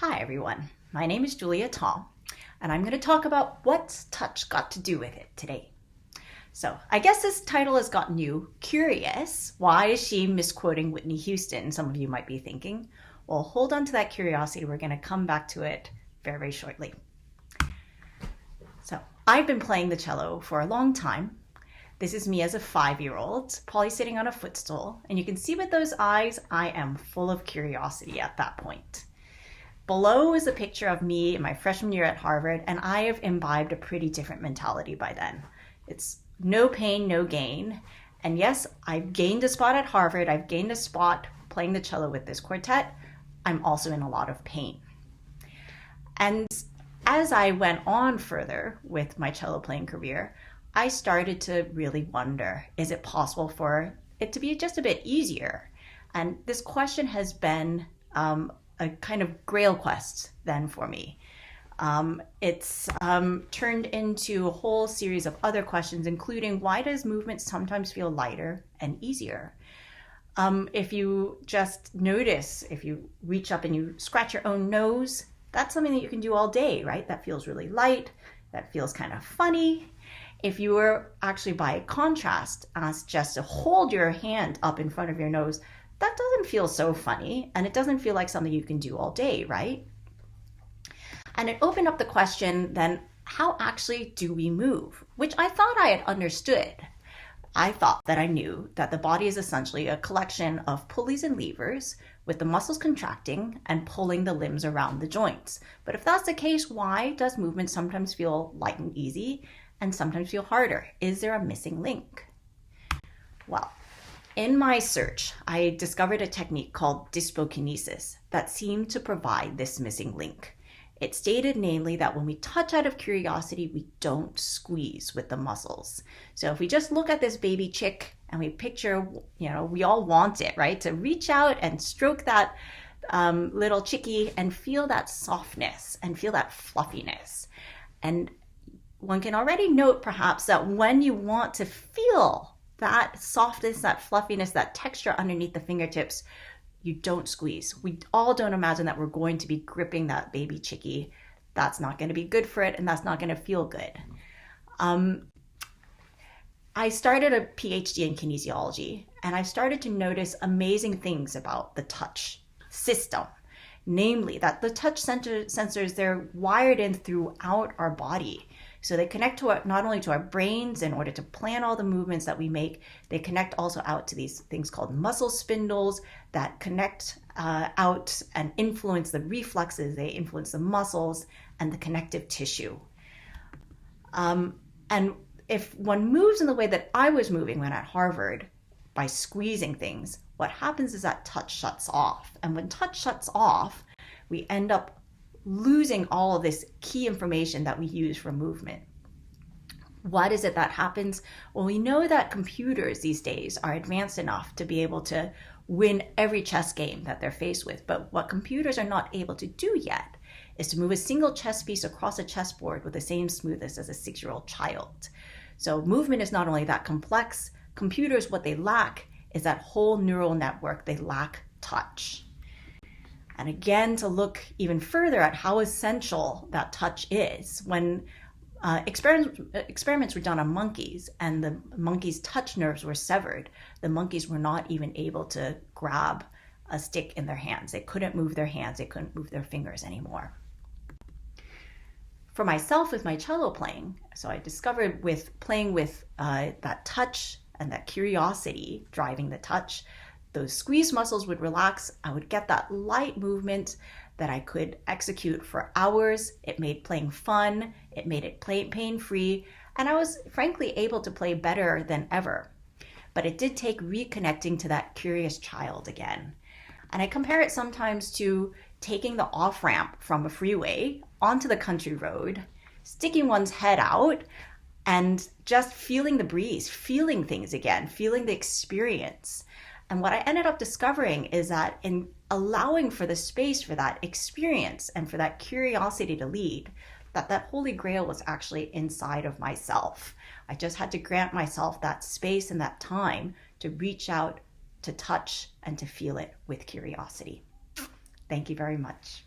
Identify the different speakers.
Speaker 1: Hi everyone, my name is Julia Tom, and I'm going to talk about what's touch got to do with it today. So I guess this title has gotten you curious. Why is she misquoting Whitney Houston? Some of you might be thinking. Well, hold on to that curiosity. We're going to come back to it very, very shortly. So I've been playing the cello for a long time. This is me as a 5-year-old, probably sitting on a footstool. And you can see with those eyes, I am full of curiosity at that point. Below is a picture of me in my freshman year at Harvard, and I have imbibed a pretty different mentality by then. It's no pain, no gain. And yes, I've gained a spot at Harvard. I've gained a spot playing the cello with this quartet. I'm also in a lot of pain. And as I went on further with my cello playing career, I started to really wonder, is it possible for it to be just a bit easier? And this question has been a kind of grail quest then for me. It's turned into a whole series of other questions, including why does movement sometimes feel lighter and easier? If you just notice, if you reach up and you scratch your own nose, that's something that you can do all day, right? That feels really light, that feels kind of funny. If you were actually by contrast asked just to hold your hand up in front of your nose, that doesn't feel so funny, and it doesn't feel like something you can do all day, right? And it opened up the question then, how actually do we move? Which I thought I had understood. I thought that I knew that the body is essentially a collection of pulleys and levers with the muscles contracting and pulling the limbs around the joints. But if that's the case, why does movement sometimes feel light and easy and sometimes feel harder? Is there a missing link? Well, in my search, I discovered a technique called Dispokinesis that seemed to provide this missing link. It stated namely that when we touch out of curiosity, we don't squeeze with the muscles. So if we just look at this baby chick and we picture, we all want it, right? To reach out and stroke that little chickie and feel that softness and feel that fluffiness. And one can already note perhaps that when you want to feel that softness, that fluffiness, that texture underneath the fingertips, you don't squeeze. We all don't imagine that we're going to be gripping that baby chickie. That's not going to be good for it, and that's not going to feel good. I started a PhD in kinesiology, and I started to notice amazing things about the touch system. Namely, that the touch sensors, they're wired in throughout our body. So they connect to not only to our brains in order to plan all the movements that we make, they connect also out to these things called muscle spindles that connect out and influence the reflexes, they influence the muscles and the connective tissue. And if one moves in the way that I was moving when at Harvard, by squeezing things, what happens is that touch shuts off. And when touch shuts off, we end up losing all of this key information that we use for movement. What is it that happens? Well, we know that computers these days are advanced enough to be able to win every chess game that they're faced with. But what computers are not able to do yet is to move a single chess piece across a chessboard with the same smoothness as a 6-year-old child. So movement is not only that complex. Computers, what they lack is that whole neural network. They lack touch. And again, to look even further at how essential that touch is, when experiments were done on monkeys and the monkeys' touch nerves were severed, the monkeys were not even able to grab a stick in their hands. They couldn't move their hands. They couldn't move their fingers anymore. For myself with my cello playing, so I discovered with playing with that touch and that curiosity driving the touch, those squeeze muscles would relax. I would get that light movement that I could execute for hours. It made playing fun. It made it pain-free. And I was frankly able to play better than ever. But it did take reconnecting to that curious child again. And I compare it sometimes to taking the off-ramp from a freeway onto the country road, sticking one's head out, and just feeling the breeze, feeling things again, feeling the experience. And what I ended up discovering is that in allowing for the space for that experience and for that curiosity to lead, that holy grail was actually inside of myself. I just had to grant myself that space and that time to reach out, to touch, and to feel it with curiosity. Thank you very much.